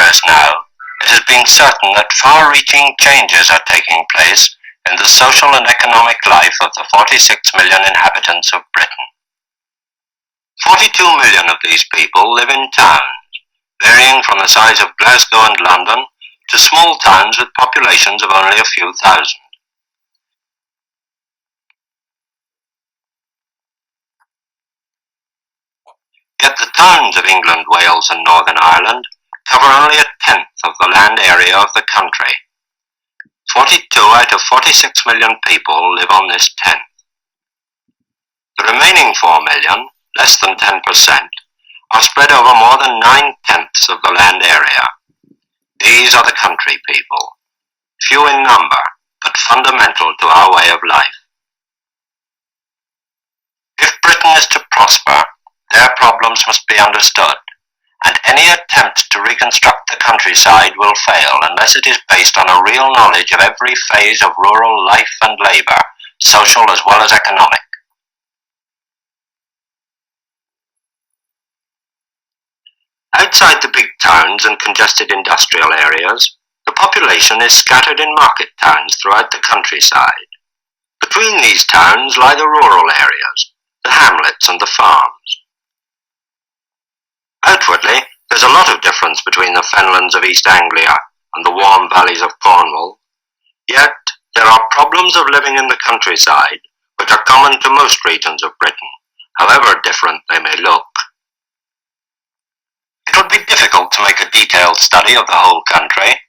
years now, it has been certain that far-reaching changes are taking place in the social and economic life of the 46 million inhabitants of Britain. 42 million of these people live in towns, varying from the size of Glasgow and London to small towns with populations of only a few thousand. Yet the towns of England, Wales and Northern Ireland cover only a tenth of the land area of the country. 42 out of 46 million people live on this tenth. The remaining 4 million, less than 10%, are spread over more than 9/10 of the land area. These are the country people, few in number, but fundamental to our way of life. If Britain is to prosper, their problems must be understood, and any attempt to reconstruct the countryside will fail unless it is based on a real knowledge of every phase of rural life and labour, social as well as economic. Outside the big towns and congested industrial areas, the population is scattered in market towns throughout the countryside. Between these towns lie the rural areas, the hamlets and the farms. Outwardly, there's a lot of difference between the fenlands of East Anglia and the warm valleys of Cornwall, yet there are problems of living in the countryside which are common to most regions of Britain, however different they may look. It would be difficult to make a detailed study of the whole country,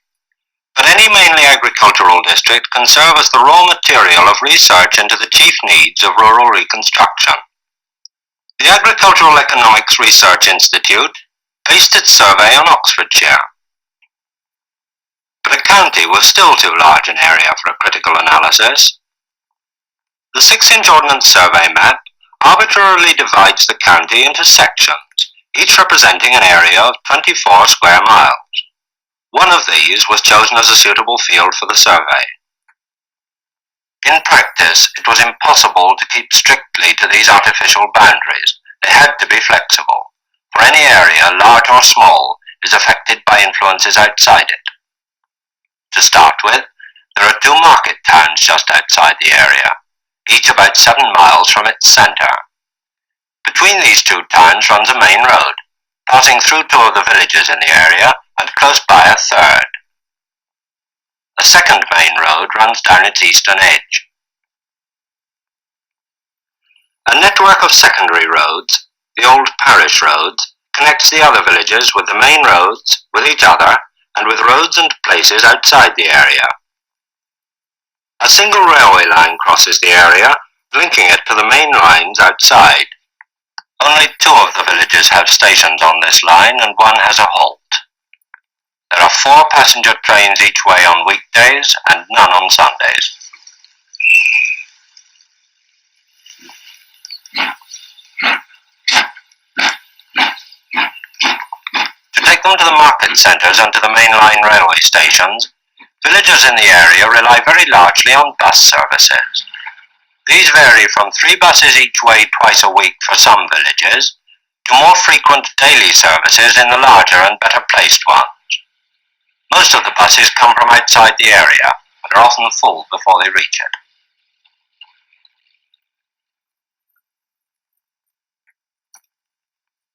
but any mainly agricultural district can serve as the raw material of research into the chief needs of rural reconstruction. The Agricultural Economics Research Institute based its survey on Oxfordshire, but a county was still too large an area for a critical analysis. The 6-inch Ordnance Survey map arbitrarily divides the county into sections, each representing an area of 24 square miles. One of these was chosen as a suitable field for the survey. In practice, it was impossible to keep strictly to these artificial boundaries. They had to be flexible, for any area, large or small, is affected by influences outside it. To start with, there are 2 market towns just outside the area, each about 7 miles from its centre. Between these 2 towns runs a main road, passing through 2 of the villages in the area and close by a third. A second main road runs down its eastern edge. A network of secondary roads, the old parish roads, connects the other villages with the main roads, with each other, and with roads and places outside the area. A single railway line crosses the area, linking it to the main lines outside. Only 2 of the villages have stations on this line, and 1 has a halt. There are 4 passenger trains each way on weekdays and none on Sundays. To take them to the market centres and to the mainline railway stations, villagers in the area rely very largely on bus services. These vary from 3 buses each way twice a week for some villages, to more frequent daily services in the larger and better placed ones. Most of the buses come from outside the area and are often full before they reach it.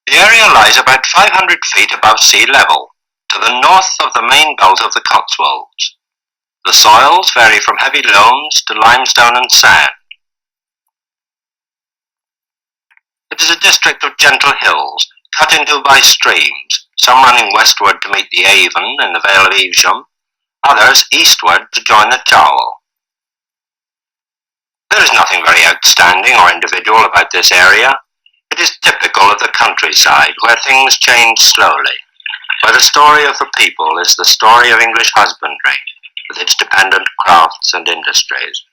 The area lies about 500 feet above sea level, to the north of the main belt of the Cotswolds. The soils vary from heavy loams to limestone and sand. It is a district of gentle hills, cut into by streams, some running westward to meet the Avon in the Vale of Evesham, others eastward to join the Charwell. There is nothing very outstanding or individual about this area. It is typical of the countryside, where things change slowly, where the story of the people is the story of English husbandry, with its dependent crafts and industries.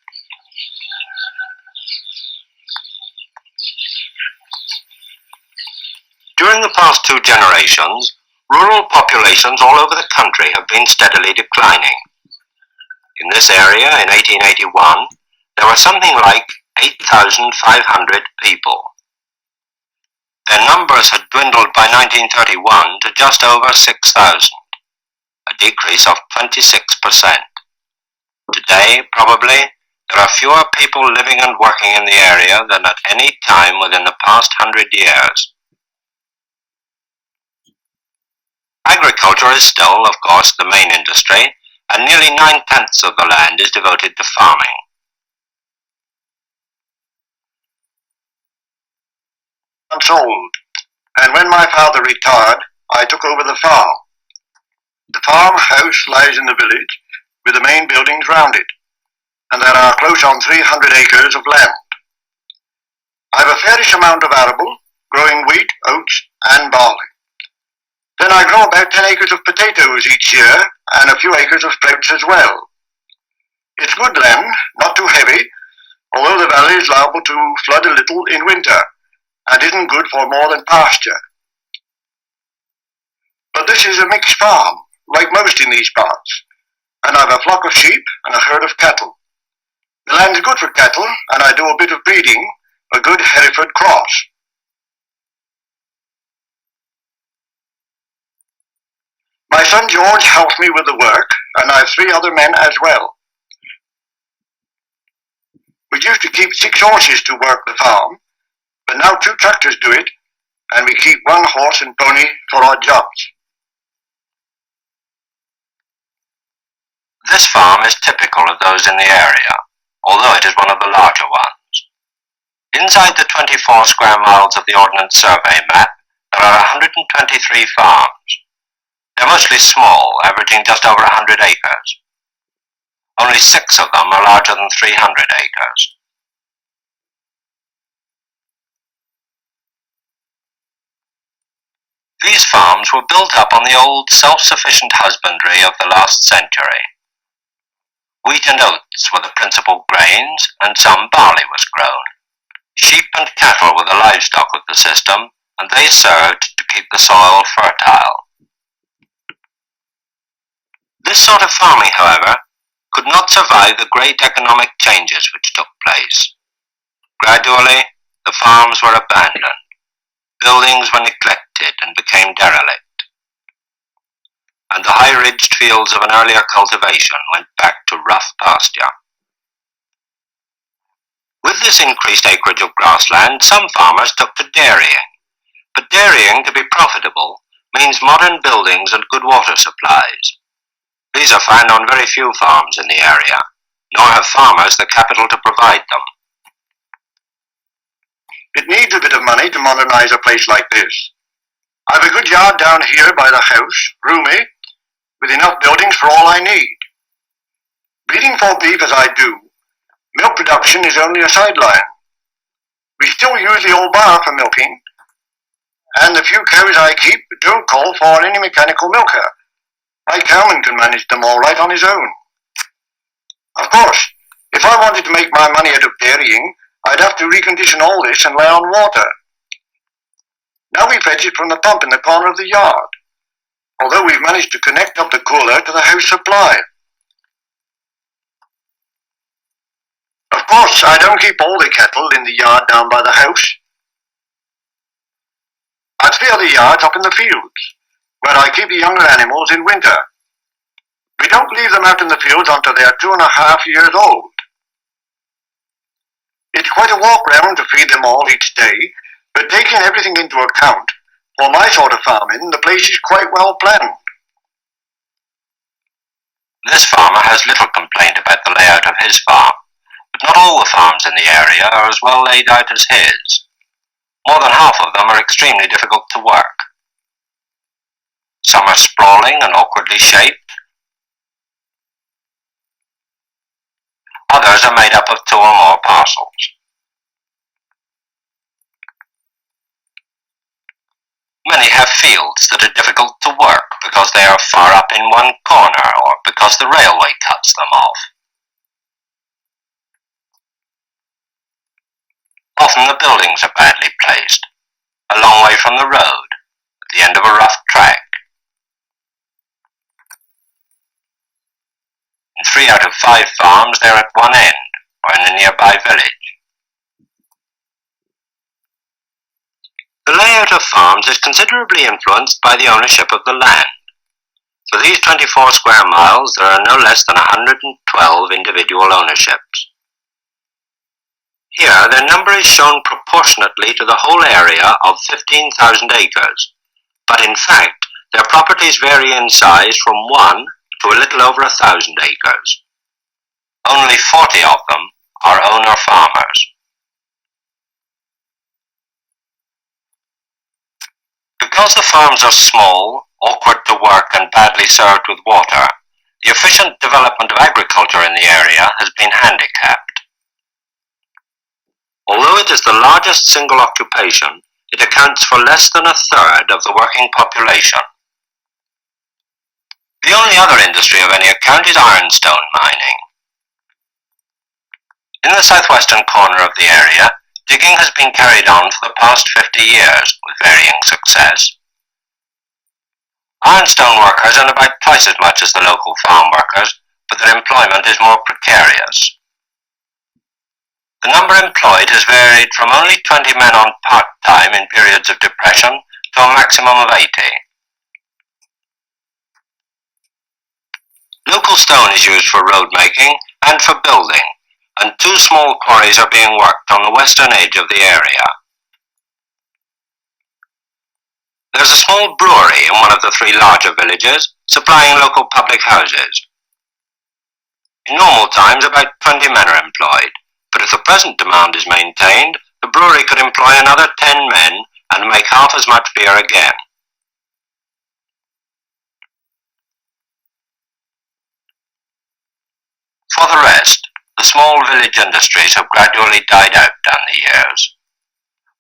During the past 2 generations, rural populations all over the country have been steadily declining. In this area, in 1881, there were something like 8,500 people. Their numbers had dwindled by 1931 to just over 6,000. decrease of 26%. Today, probably, there are fewer people living and working in the area than at any time within the past 100 years. Agriculture is still, of course, the main industry, and nearly 9/10 of the land is devoted to farming. Months old, and when my father retired, I took over the farm. The farmhouse lies in the village, with the main buildings round it, and there are close on 300 acres of land. I have a fairish amount of arable, growing wheat, oats, and barley. Then I grow about 10 acres of potatoes each year, and a few acres of sprouts as well. It's good land, not too heavy, although the valley is liable to flood a little in winter, and isn't good for more than pasture. But this is a mixed farm, like most in these parts, and I have a flock of sheep and a herd of cattle. The land is good for cattle, and I do a bit of breeding, a good Hereford cross. My son George helps me with the work, and I have 3 other men as well. We used to keep 6 horses to work the farm, but now 2 tractors do it, and we keep 1 horse and pony for our jobs. This farm is typical of those in the area, although it is one of the larger ones. Inside the 24 square miles of the Ordnance Survey map, there are 123 farms. They're mostly small, averaging just over 100 acres. Only 6 of them are larger than 300 acres. These farms were built up on the old self-sufficient husbandry of the last century. Wheat and oats were the principal grains, and some barley was grown. Sheep and cattle were the livestock of the system, and they served to keep the soil fertile. This sort of farming, however, could not survive the great economic changes which took place. Gradually, the farms were abandoned. Buildings were neglected and became derelict. And the high-ridged fields of an earlier cultivation went back to rough pasture. With this increased acreage of grassland, some farmers took to dairying. But dairying, to be profitable, means modern buildings and good water supplies. These are found on very few farms in the area, nor have farmers the capital to provide them. It needs a bit of money to modernize a place like this. I have a good yard down here by the house, roomy, with enough buildings for all I need. Breeding for beef as I do, milk production is only a sideline. We still use the old bar for milking, and the few cows I keep don't call for any mechanical milker. My cowman can manage them all right on his own. Of course, if I wanted to make my money out of dairying, I'd have to recondition all this and lay on water. Now we fetch it from the pump in the corner of the yard, although we've managed to connect up the cooler to the house supply. Of course, I don't keep all the cattle in the yard down by the house. I've 3 other yards up in the fields, where I keep the younger animals in winter. We don't leave them out in the fields until they are 2.5 years old. It's quite a walk round to feed them all each day, but taking everything into account, for my sort of farming, the place is quite well planned. This farmer has little complaint about the layout of his farm, but not all the farms in the area are as well laid out as his. More than half of them are extremely difficult to work. Some are sprawling and awkwardly shaped. Others are made up of 2 or more parcels. Many have fields that are difficult to work because they are far up in one corner or because the railway cuts them off. Often the buildings are badly placed, a long way from the road, at the end of a rough track. In 3 out of 5 farms they're at one end, or in a nearby village. The layout of farms is considerably influenced by the ownership of the land. For these 24 square miles, there are no less than 112 individual ownerships. Here, their number is shown proportionately to the whole area of 15,000 acres, but in fact, their properties vary in size from 1 to a little over 1,000 acres. Only 40 of them are owner farmers. Because the farms are small, awkward to work and badly served with water, the efficient development of agriculture in the area has been handicapped. Although it is the largest single occupation, it accounts for less than a third of the working population. The only other industry of any account is ironstone mining. In the southwestern corner of the area, digging has been carried on for the past 50 years with varying success. Ironstone workers earn about twice as much as the local farm workers, but their employment is more precarious. The number employed has varied from only 20 men on part-time in periods of depression to a maximum of 80. Local stone is used for road making and for building, and 2 small quarries are being worked on the western edge of the area. There is a small brewery in one of the 3 larger villages, supplying local public houses. In normal times, about 20 men are employed, but if the present demand is maintained, the brewery could employ another 10 men and make half as much beer again. For the rest, the small village industries have gradually died out down the years.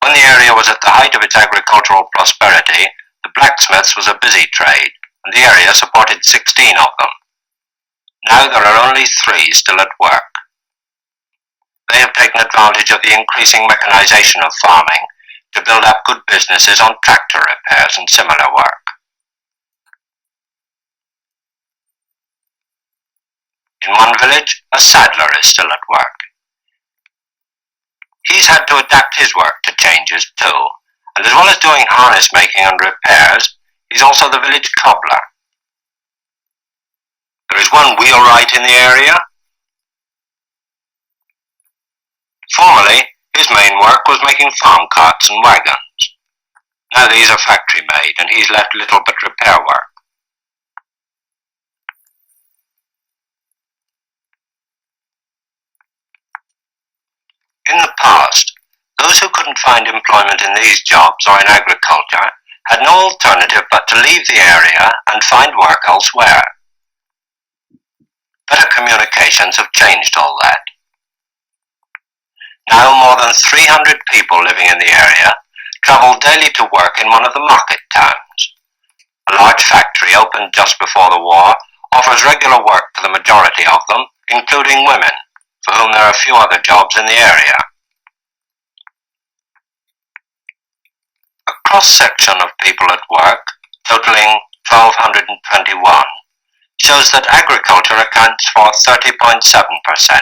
When the area was at the height of its agricultural prosperity, the blacksmiths was a busy trade, and the area supported 16 of them. Now there are only 3 still at work. They have taken advantage of the increasing mechanization of farming to build up good businesses on tractor repairs and similar work. In one village, a saddler is still at work. He's had to adapt his work to changes too, and as well as doing harness making and repairs, he's also the village cobbler. There is one wheelwright in the area. Formerly, his main work was making farm carts and wagons. Now these are factory made, and he's left little but repair work. In the past, those who couldn't find employment in these jobs or in agriculture had no alternative but to leave the area and find work elsewhere. Better communications have changed all that. Now more than 300 people living in the area travel daily to work in one of the market towns. A large factory opened just before the war offers regular work to the majority of them, including women, for whom there are few other jobs in the area. A cross-section of people at work, totaling 1,221, shows that agriculture accounts for 30.7%.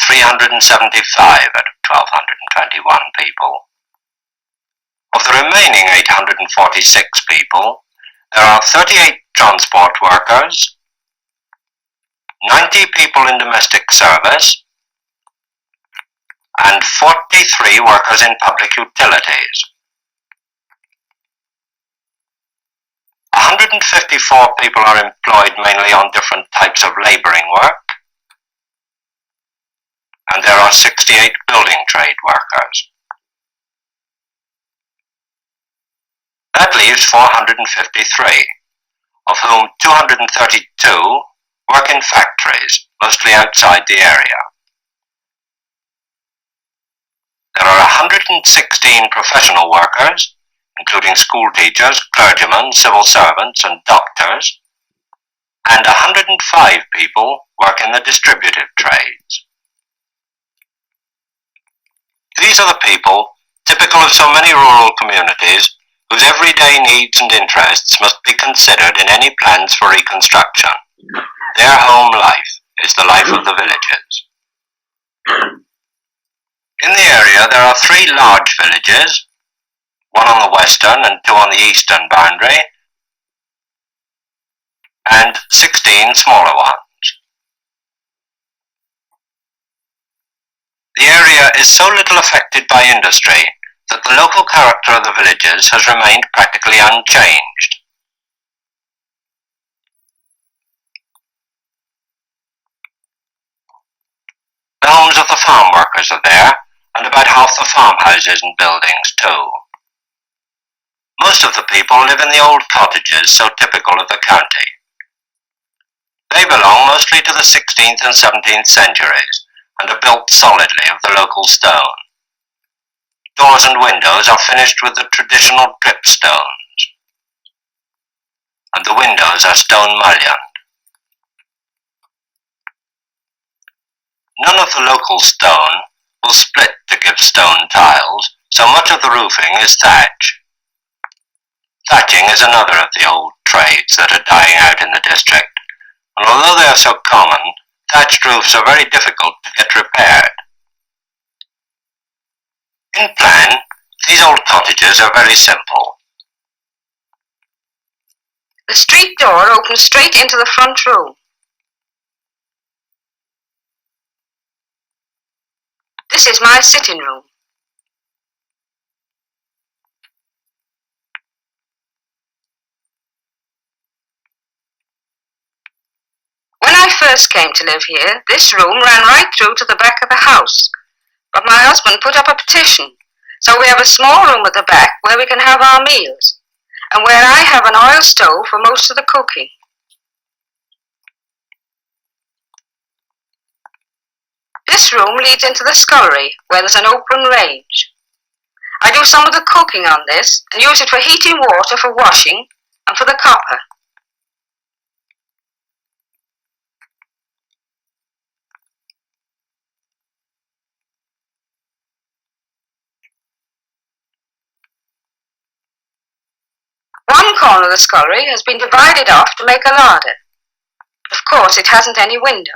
375 out of 1,221 people. Of the remaining 846 people, there are 38 transport workers, 90 people in domestic service, and 43 workers in public utilities. 154 people are employed mainly on different types of labouring work, and there are 68 building trade workers. That leaves 453, of whom 232 work in factories, mostly outside the area. There are 116 professional workers, including school teachers, clergymen, civil servants, and doctors, and 105 people work in the distributive trades. These are the people, typical of so many rural communities, whose everyday needs and interests must be considered in any plans for reconstruction. Their home life is the life of the villages. In the area there are 3 large villages, one on the western and 2 on the eastern boundary, and 16 smaller ones. The area is so little affected by industry that the local character of the villages has remained practically unchanged. The homes of the farm workers are there, and about half the farmhouses and buildings too. Most of the people live in the old cottages so typical of the county. They belong mostly to the 16th and 17th centuries and are built solidly of the local stone. Doors and windows are finished with the traditional dripstones, and the windows are stone mullioned. None of the local stone will split to give stone tiles, so much of the roofing is thatch. Thatching is another of the old trades that are dying out in the district, and although they are so common, thatched roofs are very difficult to get repaired. In plan, these old cottages are very simple. The street door opens straight into the front room. This is my sitting room. When I first came to live here, this room ran right through to the back of the house, but my husband put up a petition, so we have a small room at the back where we can have our meals, and where I have an oil stove for most of the cooking. This room leads into the scullery, where there's an open range. I do some of the cooking on this and use it for heating water for washing and for the copper. One corner of the scullery has been divided off to make a larder. Of course, it hasn't any window.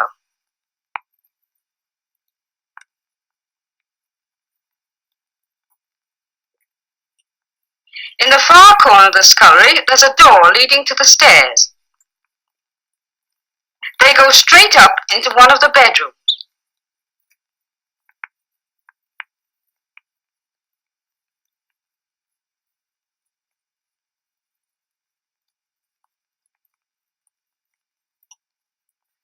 In the far corner of the scullery, there's a door leading to the stairs. They go straight up into one of the bedrooms.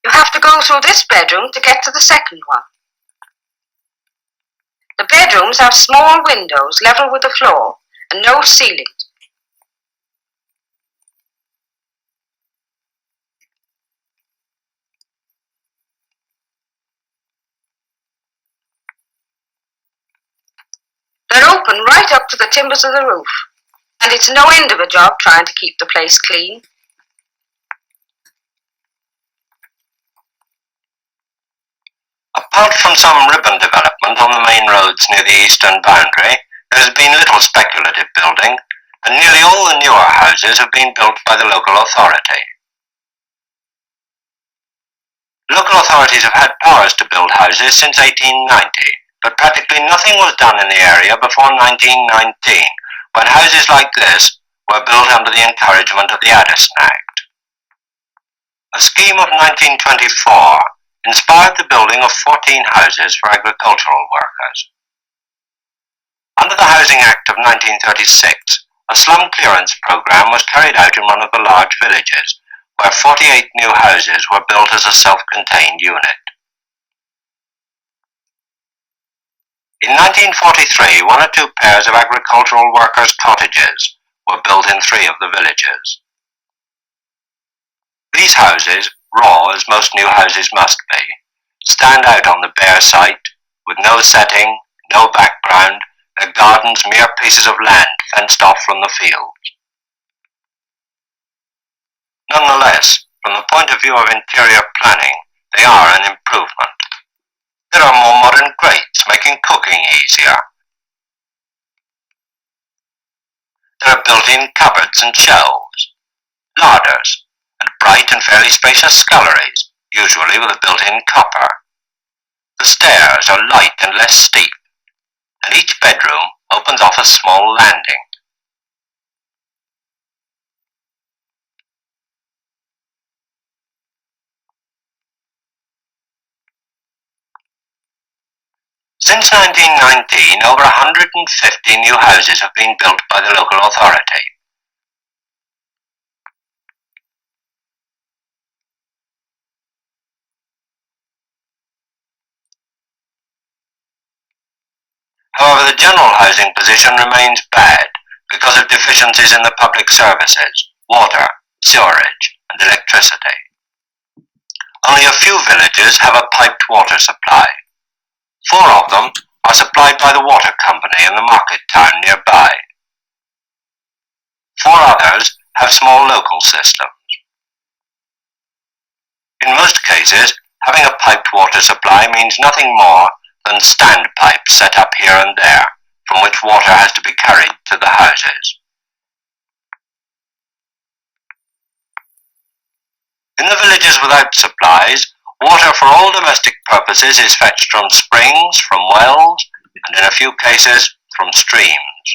You have to go through this bedroom to get to the second one. The bedrooms have small windows level with the floor and no ceilings. They're open right up to the timbers of the roof, and it's no end of a job trying to keep the place clean. Apart from some ribbon development on the main roads near the eastern boundary, there has been little speculative building, and nearly all the newer houses have been built by the local authority. Local authorities have had powers to build houses since 1890, but practically nothing was done in the area before 1919, when houses like this were built under the encouragement of the Addison Act. A scheme of 1924 inspired the building of 14 houses for agricultural workers. Under the Housing Act of 1936, a slum clearance program was carried out in one of the large villages, where 48 new houses were built as a self-contained unit. In 1943, one or two pairs of agricultural workers' cottages were built in 3 of the villages. These houses, raw as most new houses must be, stand out on the bare site, with no setting, no background, their gardens mere pieces of land fenced off from the fields. Nonetheless, from the point of view of interior planning, they are an improvement. There are more modern grates, making cooking easier. There are built-in cupboards and shelves, larders, and bright and fairly spacious sculleries, usually with a built-in copper. The stairs are light and less steep, and each bedroom opens off a small landing. Since 1919, over 150 new houses have been built by the local authority. However, the general housing position remains bad because of deficiencies in the public services, water, sewerage, and electricity. Only a few villages have a piped water supply. 4 of them are supplied by the water company in the market town nearby. 4 others have small local systems. In most cases, having a piped water supply means nothing more than stand pipes set up here and there, from which water has to be carried to the houses. In the villages without supplies, water for all domestic purposes is fetched from springs, from wells, and in a few cases from streams.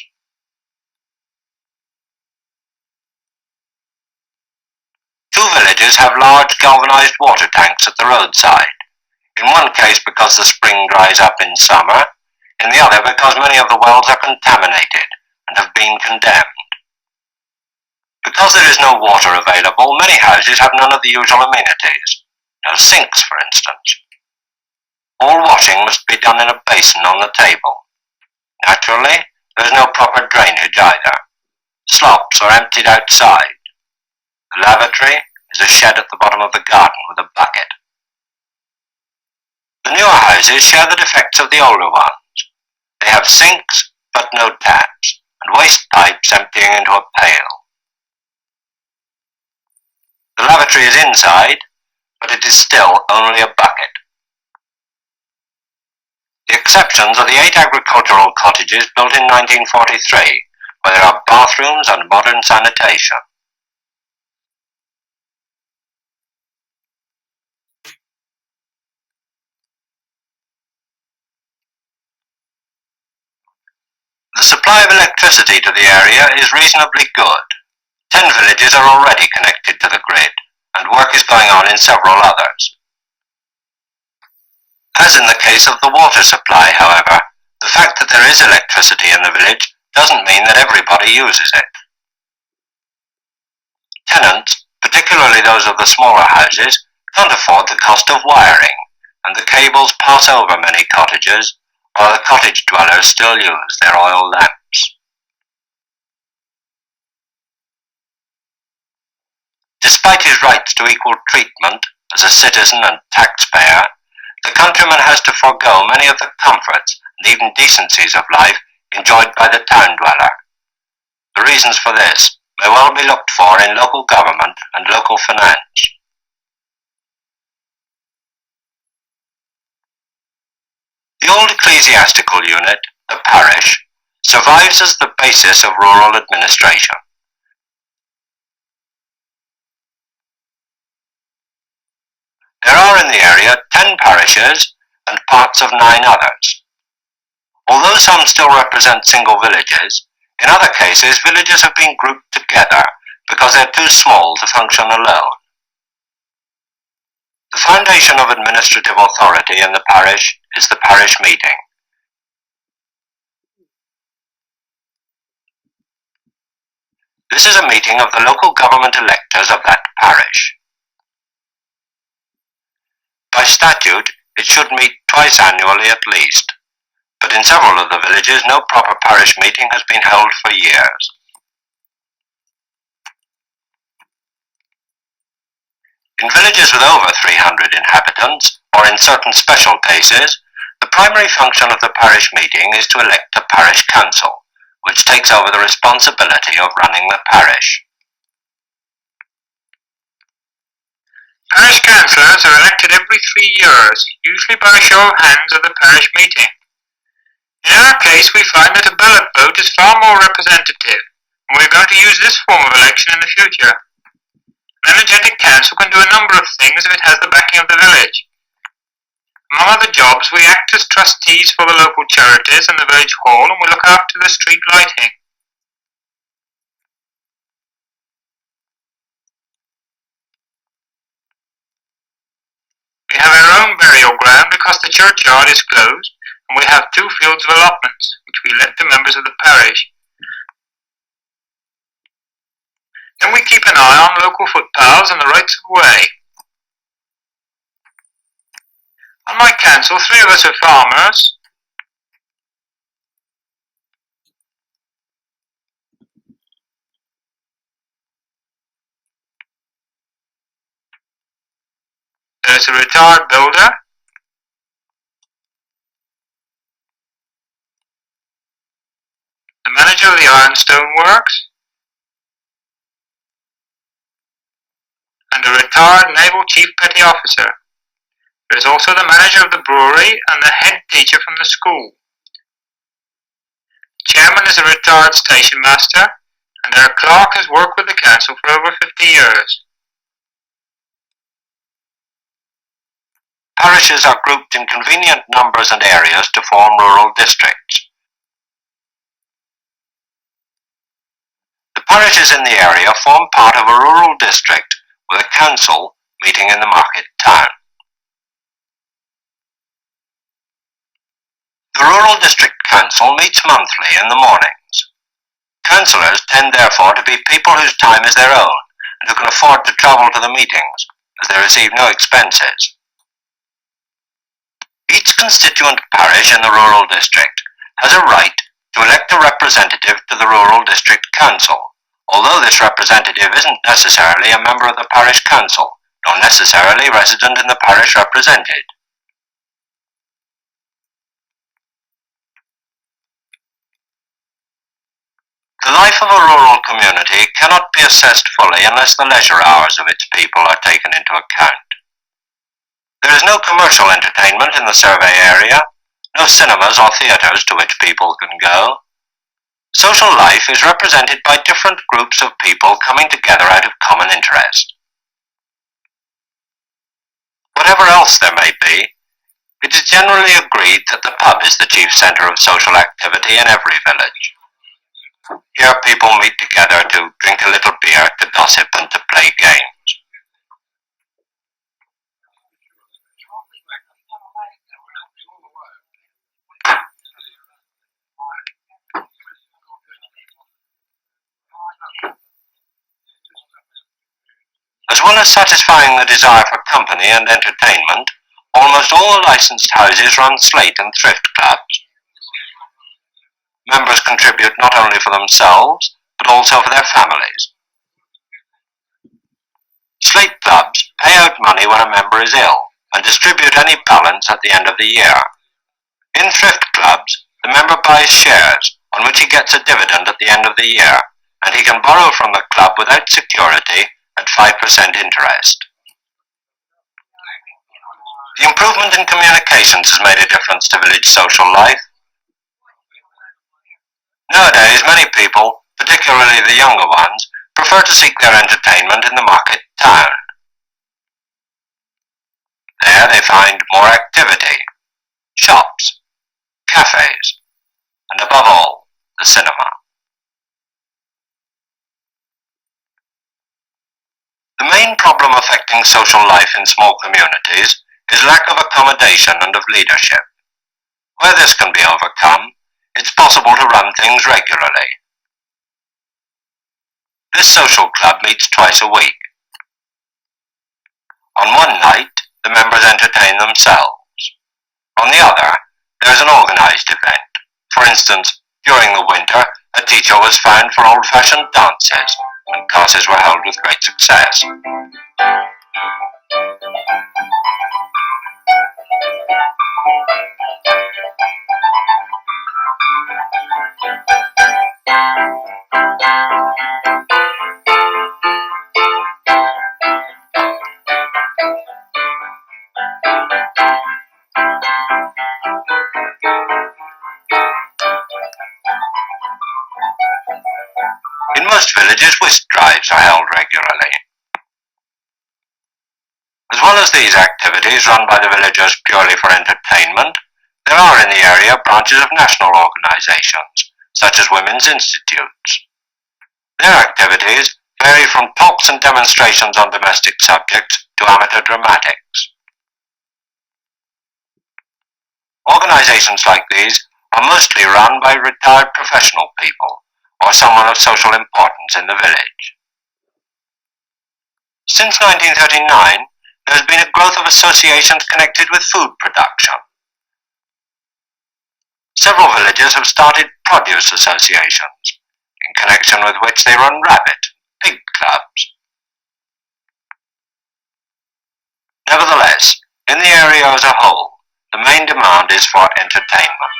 Two villages have large galvanized water tanks at the roadside, in one case because the spring dries up in summer, in the other because many of the wells are contaminated and have been condemned. Because there is no water available, many houses have none of the usual amenities, no sinks, for instance. All washing must be done in a basin on the table. Naturally, there is no proper drainage either. Slops are emptied outside. The lavatory is a shed at the bottom of the garden with a bucket. The newer houses share the defects of the older ones. They have sinks, but no taps, and waste pipes emptying into a pail. The lavatory is inside, but it is still only a bucket. The exceptions are the 8 agricultural cottages built in 1943, where there are bathrooms and modern sanitation. The supply of electricity to the area is reasonably good. 10 villages are already connected to the grid, and work is going on in several others. As in the case of the water supply, however, the fact that there is electricity in the village doesn't mean that everybody uses it. Tenants, particularly those of the smaller houses, can't afford the cost of wiring, and the cables pass over many cottages, while the cottage dwellers still use their oil lamps. Despite his rights to equal treatment as a citizen and taxpayer, the countryman has to forego many of the comforts and even decencies of life enjoyed by the town dweller. The reasons for this may well be looked for in local government and local finance. The old ecclesiastical unit, the parish, survives as the basis of rural administration. There are in the area 10 parishes and parts of 9 others. Although some still represent single villages, in other cases villages have been grouped together because they're too small to function alone. The foundation of administrative authority in the parish is the Parish Meeting. This is a meeting of the local government electors of that parish. By statute, it should meet twice annually at least, but in several of the villages no proper parish meeting has been held for years. In villages with over 300 inhabitants, or in certain special cases, the primary function of the parish meeting is to elect a parish council, which takes over the responsibility of running the parish. Parish councillors are elected every 3 years, usually by a show of hands at the parish meeting. In our case, we find that a ballot vote is far more representative, and we are going to use this form of election in the future. An energetic council can do a number of things if it has the backing of the village. Among other jobs, we act as trustees for the local charities and the village hall, and we look after the street lighting. We have our own burial ground because the churchyard is closed, and we have 2 fields of allotments, which we let to members of the parish. Then we keep an eye on local footpaths and the rights of way. On my council, 3 of us are farmers. There's a retired builder, the manager of the ironstone works, and a retired naval chief petty officer. There is also the manager of the brewery and the head teacher from the school. The chairman is a retired station master, and our clerk has worked with the council for over 50 years. Parishes are grouped in convenient numbers and areas to form rural districts. The parishes in the area form part of a rural district with a council meeting in the market town. The Rural District Council meets monthly in the mornings. Councillors tend therefore to be people whose time is their own and who can afford to travel to the meetings, as they receive no expenses. Each constituent parish in the rural district has a right to elect a representative to the Rural District Council, although this representative isn't necessarily a member of the parish council, nor necessarily resident in the parish represented. The life of a rural community cannot be assessed fully unless the leisure hours of its people are taken into account. There is no commercial entertainment in the survey area, no cinemas or theatres to which people can go. Social life is represented by different groups of people coming together out of common interest. Whatever else there may be, it is generally agreed that the pub is the chief centre of social activity in every village. Here people meet together to drink a little beer, to gossip and to play games. As well as satisfying the desire for company and entertainment, almost all the licensed houses run slate and thrift clubs. Members contribute not only for themselves, but also for their families. Slate clubs pay out money when a member is ill and distribute any balance at the end of the year. In thrift clubs, the member buys shares on which he gets a dividend at the end of the year, and he can borrow from the club without security at 5% interest. The improvement in communications has made a difference to village social life. Nowadays, many people, particularly the younger ones, prefer to seek their entertainment in the market town. There they find more activity, shops, cafes, and above all, the cinema. The main problem affecting social life in small communities is lack of accommodation and of leadership. Where this can be overcome, it's possible to run things regularly. This social club meets twice a week. On one night, the members entertain themselves. On the other, there is an organised event. For instance, during the winter, a teacher was found for old-fashioned dances, and classes were held with great success. In most villages, whist drives are held regularly. As well as these activities run by the villagers purely for entertainment, there are in the area branches of national organisations, such as women's institutes. Their activities vary from talks and demonstrations on domestic subjects to amateur dramatics. Organisations like these are mostly run by retired professional people or someone of social importance in the village. Since 1939, there has been a growth of associations connected with food production. Several villages have started produce associations, in connection with which they run rabbit, pig clubs. Nevertheless, in the area as a whole, the main demand is for entertainment.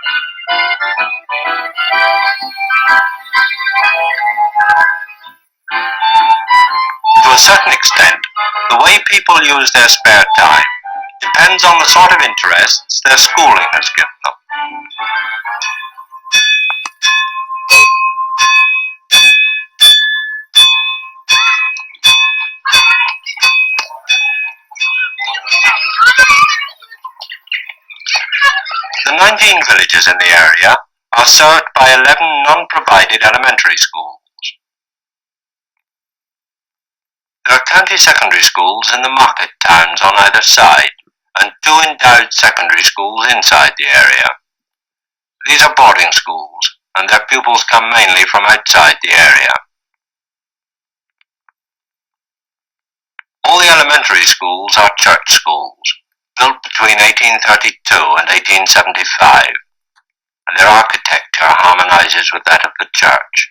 To a certain extent, the way people use their spare time depends on the sort of interests their schooling has given them. The 19 villages in the area are served by 11 non-provided elementary schools. There are county secondary schools in the market towns on either side, and 2 endowed secondary schools inside the area. These are boarding schools, and their pupils come mainly from outside the area. All the elementary schools are church schools, built between 1832 and 1875, and their architecture harmonizes with that of the church.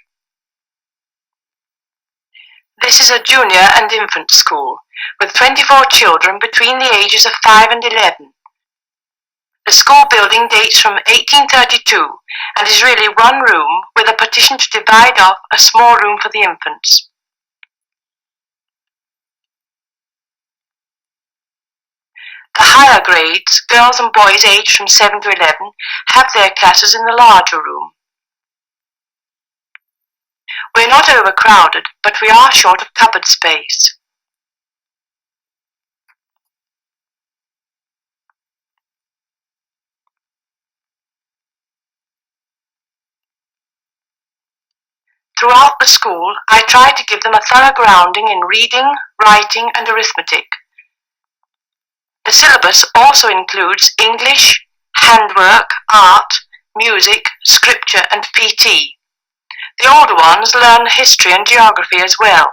This is a junior and infant school, with 24 children between the ages of 5 and 11. The school building dates from 1832 and is really one room with a partition to divide off a small room for the infants. The higher grades, girls and boys aged from 7 to 11, have their classes in the larger room. We're not overcrowded, but we are short of cupboard space. Throughout the school, I try to give them a thorough grounding in reading, writing and arithmetic. The syllabus also includes English, handwork, art, music, scripture and PT. The older ones learn history and geography as well.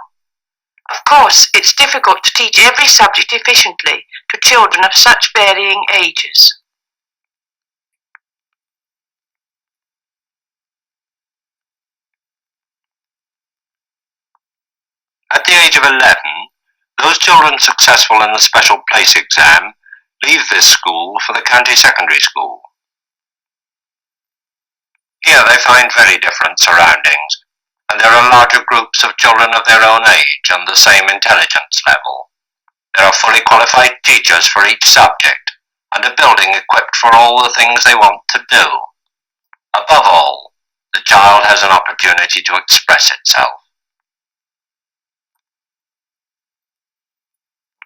Of course, it's difficult to teach every subject efficiently to children of such varying ages. At the age of 11, those children successful in the special place exam leave this school for the county secondary school. Here they find very different surroundings, and there are larger groups of children of their own age and the same intelligence level. There are fully qualified teachers for each subject, and a building equipped for all the things they want to do. Above all, the child has an opportunity to express itself.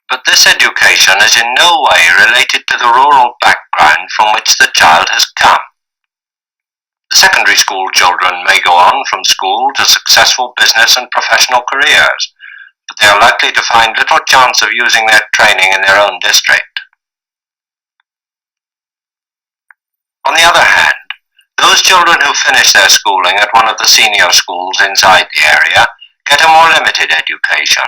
But this education is in no way related to the rural background from which the child has come. The secondary school children may go on from school to successful business and professional careers, but they are likely to find little chance of using their training in their own district. On the other hand, those children who finish their schooling at one of the senior schools inside the area get a more limited education.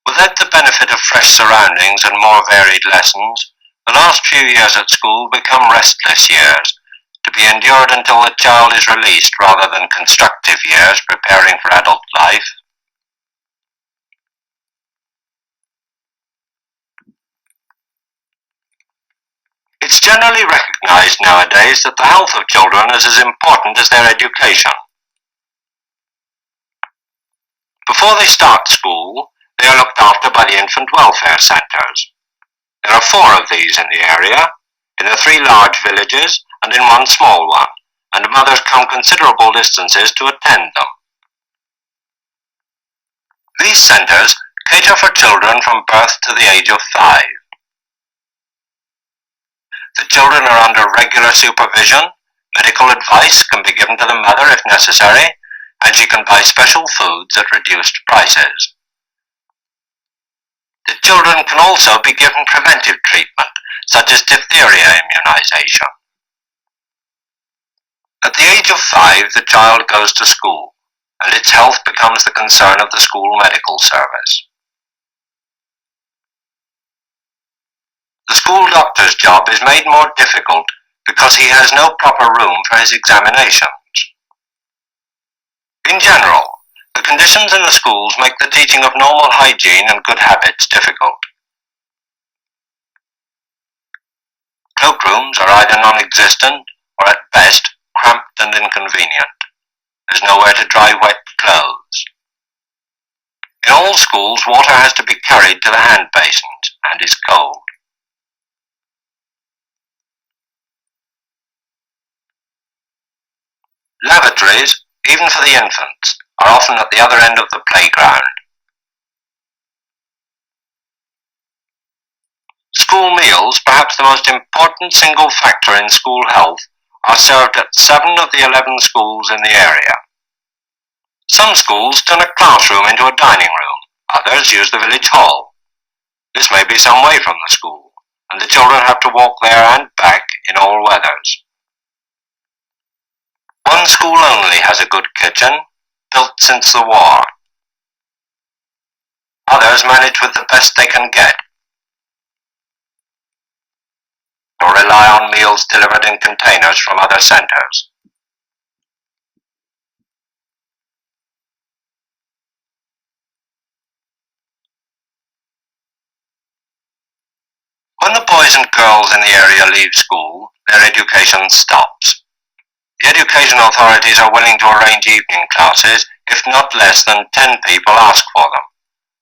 Without the benefit of fresh surroundings and more varied lessons, the last few years at school become restless years, to be endured until the child is released rather than constructive years preparing for adult life. It's generally recognized nowadays that the health of children is as important as their education. Before they start school, they are looked after by the infant welfare centres. There are 4 of these in the area, in the 3 large villages and in 1 small one, and mothers come considerable distances to attend them. These centres cater for children from birth to the age of 5. The children are under regular supervision, medical advice can be given to the mother if necessary, and she can buy special foods at reduced prices. The children can also be given preventive treatment, such as diphtheria immunization. At the age of 5, the child goes to school, and its health becomes the concern of the school medical service. The school doctor's job is made more difficult because he has no proper room for his examinations. In general, the conditions in the schools make the teaching of normal hygiene and good habits difficult. Cloakrooms are either non-existent or at best cramped and inconvenient. There's nowhere to dry wet clothes. In all schools, water has to be carried to the hand basins and is cold. Lavatories, even for the infants, are often at the other end of the playground. School meals, perhaps the most important single factor in school health, are served at 7 of the 11 schools in the area. Some schools turn a classroom into a dining room, others use the village hall. This may be some way from the school, and the children have to walk there and back in all weathers. One school only has a good kitchen, built since the war. Others manage with the best they can get, or rely on meals delivered in containers from other centres. When the boys and girls in the area leave school, their education stops. The education authorities are willing to arrange evening classes if not less than 10 people ask for them,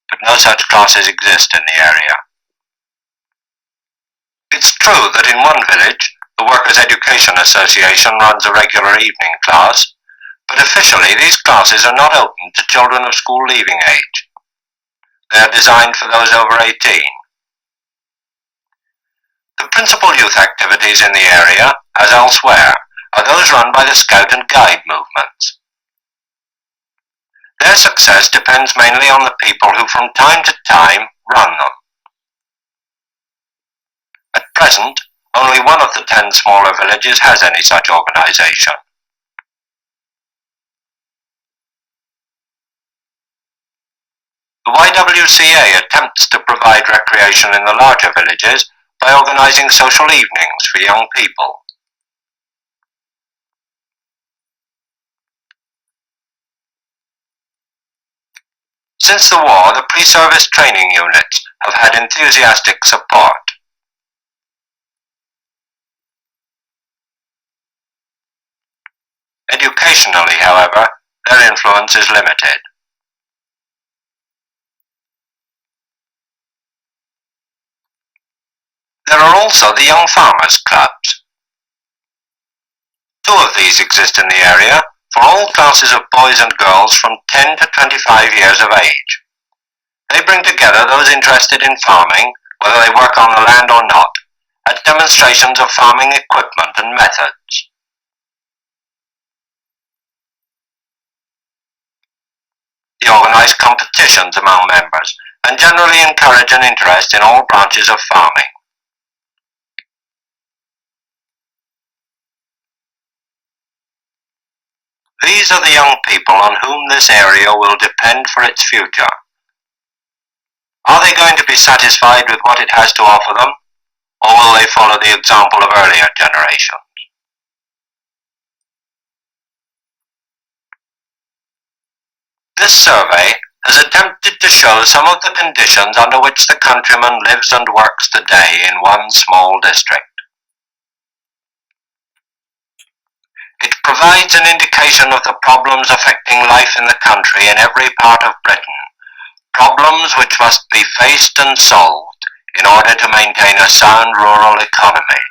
but no such classes exist in the area. It's true that in one village, the Workers' Education Association runs a regular evening class, but officially these classes are not open to children of school leaving age. They are designed for those over 18. The principal youth activities in the area, as elsewhere, are those run by the Scout and Guide movements. Their success depends mainly on the people who from time to time run them. At present, only one of the 10 smaller villages has any such organisation. The YWCA attempts to provide recreation in the larger villages by organising social evenings for young people. Since the war, the pre-service training units have had enthusiastic support. Educationally, however, their influence is limited. There are also the Young Farmers Clubs. 2 of these exist in the area for all classes of boys and girls from 10 to 25 years of age. They bring together those interested in farming, whether they work on the land or not, at demonstrations of farming equipment and methods. They organise competitions among members and generally encourage an interest in all branches of farming. These are the young people on whom this area will depend for its future. Are they going to be satisfied with what it has to offer them, or will they follow the example of earlier generations? This survey has attempted to show some of the conditions under which the countryman lives and works today in one small district. It provides an indication of the problems affecting life in the country in every part of Britain, problems which must be faced and solved in order to maintain a sound rural economy.